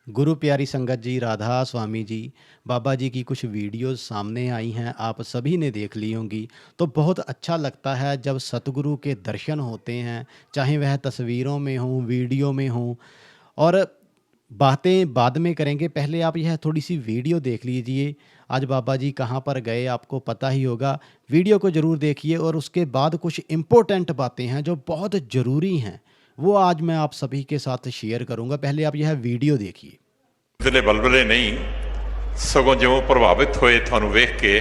गुरु प्यारी संगत जी, राधा स्वामी जी, बाबा जी की कुछ वीडियोस सामने आई हैं, आप सभी ने देख ली होंगी। तो बहुत अच्छा लगता है जब सतगुरु के दर्शन होते हैं, चाहे वह तस्वीरों में हों, वीडियो में हों। और बातें बाद में करेंगे, पहले आप यह थोड़ी-सी वीडियो देख लीजिए। आज बाबा जी कहाँ पर गए आपको पता ही होगा। वीडियो को ज़रूर देखिए और उसके बाद कुछ इम्पोर्टेंट बातें हैं जो बहुत ज़रूरी हैं, वो आज मैं आप सभी के साथ शेयर करूँगा। पहले आप यह वीडियो देखिए। दिले बलबले नहीं सगों जिवें प्रभावित होए थानू वेख के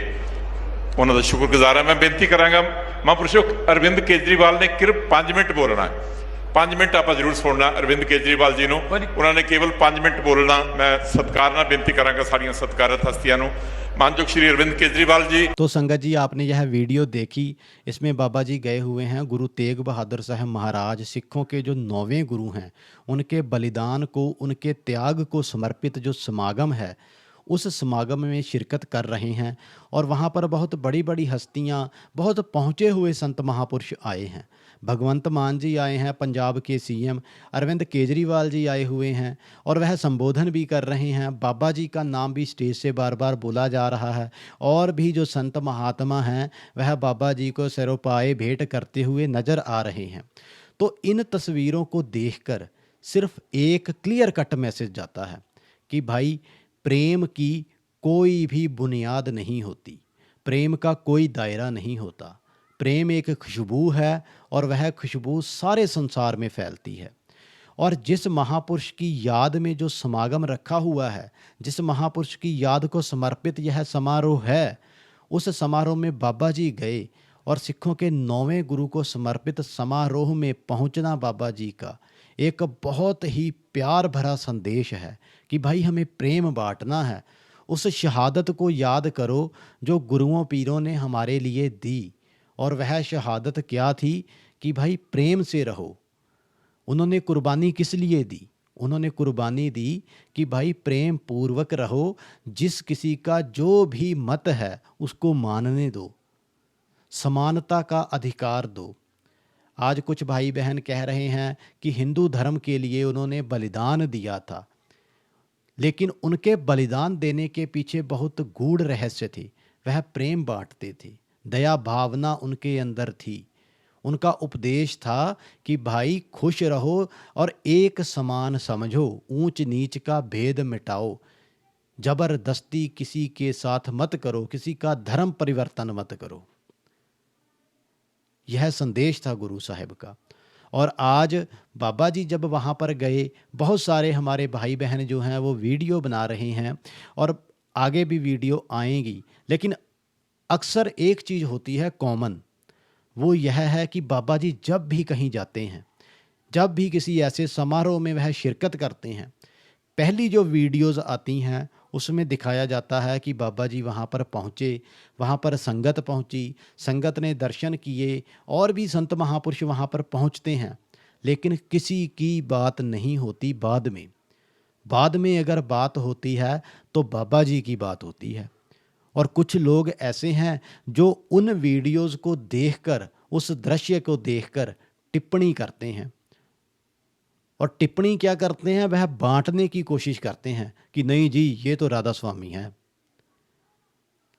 उन्हों का शुक्रगुजार है। मैं बेनती करांगा महापुरुषो अरविंद केजरीवाल ने सिर्फ 5 मिनट बोलना है। 5 मिनट आप जरूर सुनना अरविंद केजरीवाल जी ਨੂੰ उन्होंने केवल 5 मिनट बोलना। मैं सत्कार ਨਾਲ बेनती करांगा सारियां सत्कारत हस्तियां ਨੂੰ। मानयोग श्री अरविंद केजरीवाल जी। तो संगत जी, आपने यह वीडियो देखी। इसमें बाबा जी गए हुए हैं गुरु तेग बहादुर साहब महाराज, सिखों के जो 9वें गुरु हैं, उनके बलिदान को, उनके त्याग को समर्पित जो समागम है, उस समागम में शिरकत कर रहे हैं। और वहाँ पर बहुत बड़ी बड़ी हस्तियाँ, बहुत पहुँचे हुए संत महापुरुष आए हैं। भगवंत मान जी आए हैं, पंजाब के सीएम अरविंद केजरीवाल जी आए हुए हैं और वह संबोधन भी कर रहे हैं। बाबा जी का नाम भी स्टेज से बार बार बोला जा रहा है। और भी जो संत महात्मा हैं वह बाबा जी को सिरोपाए भेंट करते हुए नज़र आ रहे हैं। तो इन तस्वीरों को देखकर सिर्फ एक क्लियर कट मैसेज जाता है कि भाई, प्रेम की कोई भी बुनियाद नहीं होती, प्रेम का कोई दायरा नहीं होता। प्रेम एक खुशबू है और वह खुशबू सारे संसार में फैलती है। और जिस महापुरुष की याद में जो समागम रखा हुआ है, जिस महापुरुष की याद को समर्पित यह समारोह है, उस समारोह में बाबा जी गए और सिखों के 9वें गुरु को समर्पित समारोह में पहुंचना बाबा जी का एक बहुत ही प्यार भरा संदेश है कि भाई, हमें प्रेम बांटना है। उस शहादत को याद करो जो गुरुओं पीरों ने हमारे लिए दी। और वह शहादत क्या थी कि भाई, प्रेम से रहो। उन्होंने कुर्बानी किस लिए दी? उन्होंने कुर्बानी दी कि भाई, प्रेम पूर्वक रहो, जिस किसी का जो भी मत है उसको मानने दो, समानता का अधिकार दो। आज कुछ भाई बहन कह रहे हैं कि हिंदू धर्म के लिए उन्होंने बलिदान दिया था, लेकिन उनके बलिदान देने के पीछे बहुत गूढ़ रहस्य थी। वह प्रेम बांटते थे, दया भावना उनके अंदर थी। उनका उपदेश था कि भाई, खुश रहो और एक समान समझो, ऊंच नीच का भेद मिटाओ, जबरदस्ती किसी के साथ मत करो, किसी का धर्म परिवर्तन मत करो। यह संदेश था गुरु साहिब का। और आज बाबा जी जब वहाँ पर गए, बहुत सारे हमारे भाई बहन जो हैं वो वीडियो बना रहे हैं और आगे भी वीडियो आएंगी। लेकिन अक्सर एक चीज़ होती है कॉमन, वो यह है कि बाबा जी जब भी कहीं जाते हैं, जब भी किसी ऐसे समारोह में वह शिरकत करते हैं, पहली जो वीडियोस आती हैं उसमें दिखाया जाता है कि बाबा जी वहाँ पर पहुँचे, वहाँ पर संगत पहुँची, संगत ने दर्शन किए और भी संत महापुरुष वहाँ पर पहुँचते हैं। लेकिन किसी की बात नहीं होती बाद में। बाद में अगर बात होती है तो बाबा जी की बात होती है। और कुछ लोग ऐसे हैं जो उन वीडियोस को देखकर, उस दृश्य को देखकर टिप्पणी करते हैं। और टिप्पणी क्या करते हैं? वह बांटने की कोशिश करते हैं कि नहीं जी, ये तो राधा स्वामी हैं।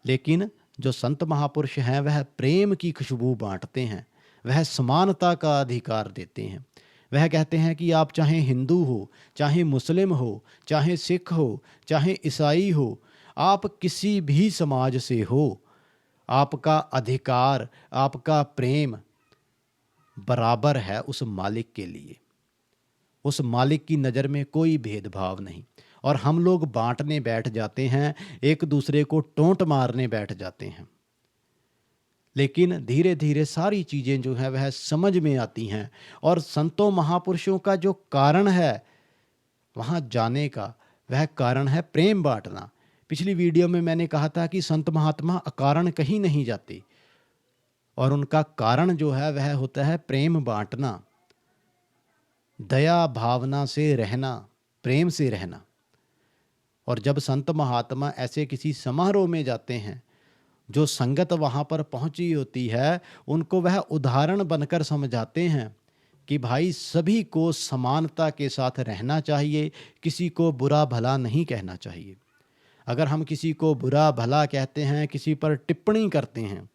लेकिन जो संत महापुरुष हैं वह प्रेम की खुशबू बांटते हैं, वह समानता का अधिकार देते हैं। वह कहते हैं कि आप चाहे हिंदू हो, चाहे मुस्लिम हो, चाहे सिख हो, चाहे ईसाई हो, आप किसी भी समाज से हो, आपका अधिकार, आपका प्रेम बराबर है उस मालिक के लिए। उस मालिक की नज़र में कोई भेदभाव नहीं। और हम लोग बांटने बैठ जाते हैं, एक दूसरे को टोंट मारने बैठ जाते हैं। लेकिन धीरे धीरे सारी चीज़ें जो हैं वह समझ में आती हैं। और संतों महापुरुषों का जो कारण है वहाँ जाने का, वह कारण है प्रेम बांटना। पिछली वीडियो में मैंने कहा था कि संत महात्मा अकारण कहीं नहीं जाते और उनका कारण जो है वह होता है प्रेम बांटना, दया भावना से रहना, प्रेम से रहना। और जब संत महात्मा ऐसे किसी समारोह में जाते हैं, जो संगत वहाँ पर पहुँची होती है, उनको वह उदाहरण बनकर समझाते हैं कि भाई सभी को समानता के साथ रहना चाहिए, किसी को बुरा भला नहीं कहना चाहिए। अगर हम किसी को बुरा भला कहते हैं, किसी पर टिप्पणी करते हैं,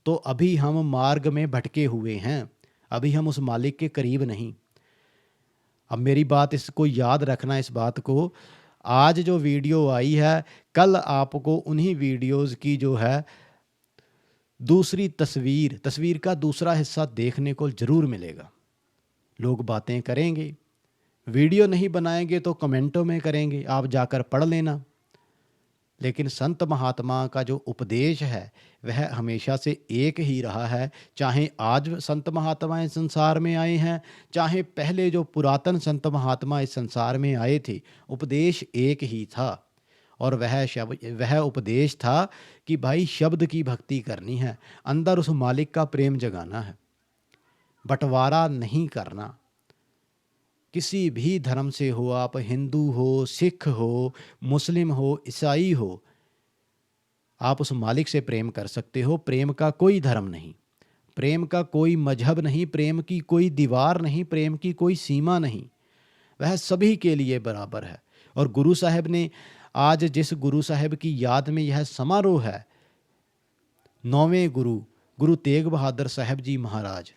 तो अभी हम मार्ग में भटके हुए हैं, अभी हम उस मालिक के करीब नहीं। अब मेरी बात इसको याद रखना, इस बात को, आज जो वीडियो आई है, कल आपको उन्हीं वीडियोस की जो है दूसरी तस्वीर का दूसरा हिस्सा देखने को ज़रूर मिलेगा। लोग बातें करेंगे, वीडियो नहीं बनाएंगे तो कमेंटों में करेंगे, आप जाकर पढ़ लेना। लेकिन संत महात्मा का जो उपदेश है वह हमेशा से एक ही रहा है। चाहे आज संत महात्मा इस संसार में आए हैं, चाहे पहले जो पुरातन संत महात्मा इस संसार में आए थे, उपदेश एक ही था। और वह उपदेश था कि भाई शब्द की भक्ति करनी है, अंदर उस मालिक का प्रेम जगाना है, बंटवारा नहीं करना। किसी भी धर्म से हो, आप हिंदू हो, सिख हो, मुस्लिम हो, ईसाई हो, आप उस मालिक से प्रेम कर सकते हो। प्रेम का कोई धर्म नहीं, प्रेम का कोई मजहब नहीं, प्रेम की कोई दीवार नहीं, प्रेम की कोई सीमा नहीं, वह सभी के लिए बराबर है। और गुरु साहब ने आज जिस गुरु साहब की याद में यह समारोह है, 9वें गुरु तेग बहादुर साहब जी महाराज,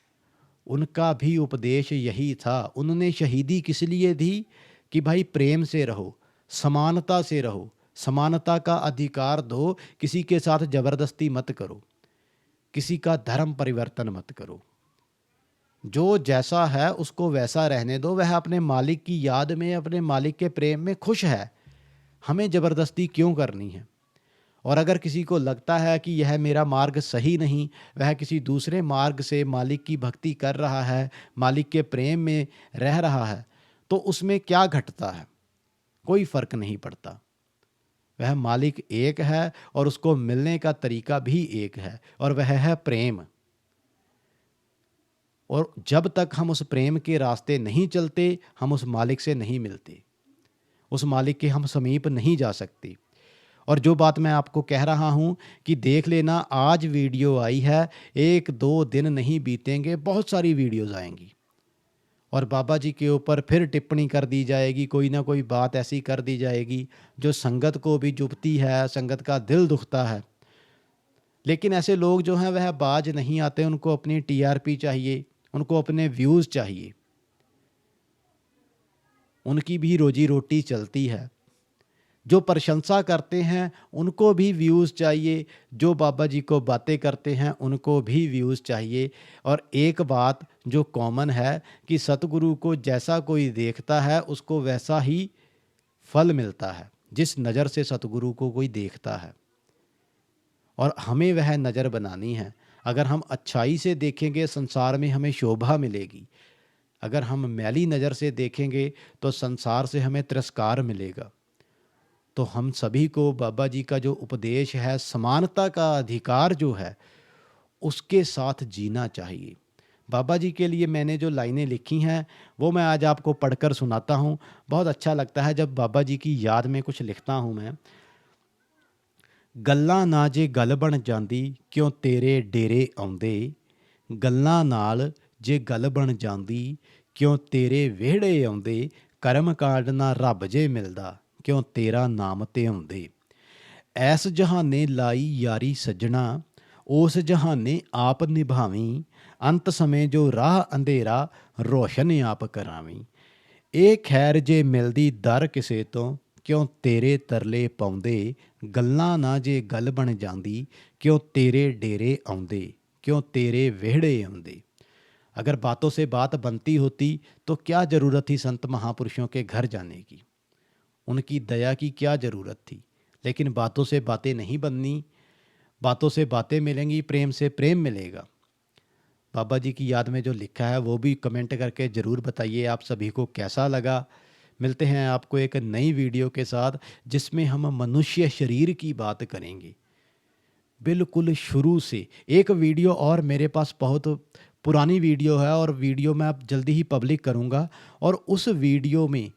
उनका भी उपदेश यही था। उन्होंने शहीदी किस लिए दी कि भाई प्रेम से रहो, समानता से रहो, समानता का अधिकार दो, किसी के साथ ज़बरदस्ती मत करो, किसी का धर्म परिवर्तन मत करो। जो जैसा है उसको वैसा रहने दो, वह अपने मालिक की याद में, अपने मालिक के प्रेम में खुश है, हमें ज़बरदस्ती क्यों करनी है। और अगर किसी को लगता है कि यह मेरा मार्ग सही नहीं, वह किसी दूसरे मार्ग से मालिक की भक्ति कर रहा है, मालिक के प्रेम में रह रहा है, तो उसमें क्या घटता है? कोई फ़र्क नहीं पड़ता। वह मालिक एक है और उसको मिलने का तरीका भी एक है, और वह है प्रेम। और जब तक हम उस प्रेम के रास्ते नहीं चलते, हम उस मालिक से नहीं मिलते, उस मालिक के हम समीप नहीं जा सकते। और जो बात मैं आपको कह रहा हूँ कि देख लेना, आज वीडियो आई है, 1-2 दिन नहीं बीतेंगे, बहुत सारी वीडियोज़ आएंगी और बाबा जी के ऊपर फिर टिप्पणी कर दी जाएगी, कोई ना कोई बात ऐसी कर दी जाएगी जो संगत को भी चुभती है, संगत का दिल दुखता है। लेकिन ऐसे लोग जो हैं वह बाज नहीं आते, उनको अपनी टीआरपी चाहिए, उनको अपने व्यूज़ चाहिए, उनकी भी रोजी रोटी चलती है। जो प्रशंसा करते हैं उनको भी व्यूज़ चाहिए, जो बाबा जी को बातें करते हैं उनको भी व्यूज़ चाहिए। और एक बात जो कॉमन है कि सतगुरु को जैसा कोई देखता है उसको वैसा ही फल मिलता है, जिस नज़र से सतगुरु को कोई देखता है। और हमें वह नज़र बनानी है। अगर हम अच्छाई से देखेंगे संसार में हमें शोभा मिलेगी, अगर हम मैली नज़र से देखेंगे तो संसार से हमें तिरस्कार मिलेगा। तो हम सभी को बाबा जी का जो उपदेश है, समानता का अधिकार जो है, उसके साथ जीना चाहिए। बाबा जी के लिए मैंने जो लाइनें लिखी हैं वो मैं आज आपको पढ़कर सुनाता हूँ। बहुत अच्छा लगता है जब बाबा जी की याद में कुछ लिखता हूँ मैं। ਗੱਲਾਂ ਨਾ ਜੇ ਗੱਲ ਬਣ ਜਾਂਦੀ ਕਿਉਂ ਤੇਰੇ ਡੇਰੇ ਆਉਂਦੇ, ਗੱਲਾਂ ਨਾਲ ਜੇ ਗੱਲ ਬਣ ਜਾਂਦੀ ਕਿਉਂ ਤੇਰੇ ਵਿਹੜੇ ਆਉਂਦੇ, ਕਰਮ ਕਾਂਡ ਨਾ ਰੱਬ ਜੇ ਮਿਲਦਾ ਕਿਉਂ ਤੇਰਾ ਨਾਮ ਤੇ ਆਉਂਦੇ। ਐਸ ਜਹਾਨੇ ਲਾਈ ਯਾਰੀ ਸੱਜਣਾ ਉਸ ਜਹਾਨੇ ਆਪ ਨਿਭਾਵੀਂ, ਅੰਤ ਸਮੇਂ ਜੋ ਰਾਹ ਅੰਧੇਰਾ ਰੋਸ਼ਨ ਆਪ ਕਰਾਵੀਂ। ਇਹ ਖੈਰ ਜੇ ਮਿਲਦੀ ਦਰ ਕਿਸੇ ਤੋਂ ਕਿਉਂ ਤੇਰੇ ਤਰਲੇ ਪਾਉਂਦੇ, ਗੱਲਾਂ ਨਾ ਜੇ ਗੱਲ ਬਣ ਜਾਂਦੀ क्यों तेरे डेरे आਉਂਦੇ, क्यों तेरे विहड़े आਉਂਦੇ। अगर बातों से बात बनती होती तो क्या ज़रूरत थी संत महापुरुषों के घर जाने की, उनकी दया की क्या ज़रूरत थी। लेकिन बातों से बातें नहीं बननी, बातों से बातें मिलेंगी, प्रेम से प्रेम मिलेगा। बाबा जी की याद में जो लिखा है वो भी कमेंट करके ज़रूर बताइए आप सभी को कैसा लगा। मिलते हैं आपको एक नई वीडियो के साथ जिसमें हम मनुष्य शरीर की बात करेंगे, बिल्कुल शुरू से। एक वीडियो और मेरे पास बहुत पुरानी वीडियो है और वीडियो मैं अब जल्दी ही पब्लिक करूँगा, और उस वीडियो में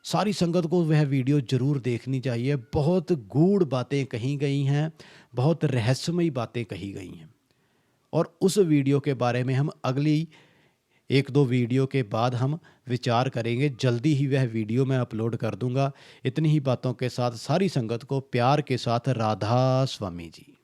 सारी संगत को वह वीडियो ज़रूर देखनी चाहिए। बहुत गूढ़ बातें कही गई हैं, बहुत रहस्यमयी बातें कही गई हैं, और उस वीडियो के बारे में हम अगली एक दो वीडियो के बाद हम विचार करेंगे। जल्दी ही वह वीडियो मैं अपलोड कर दूंगा। इतनी ही बातों के साथ सारी संगत को प्यार के साथ राधा स्वामी जी।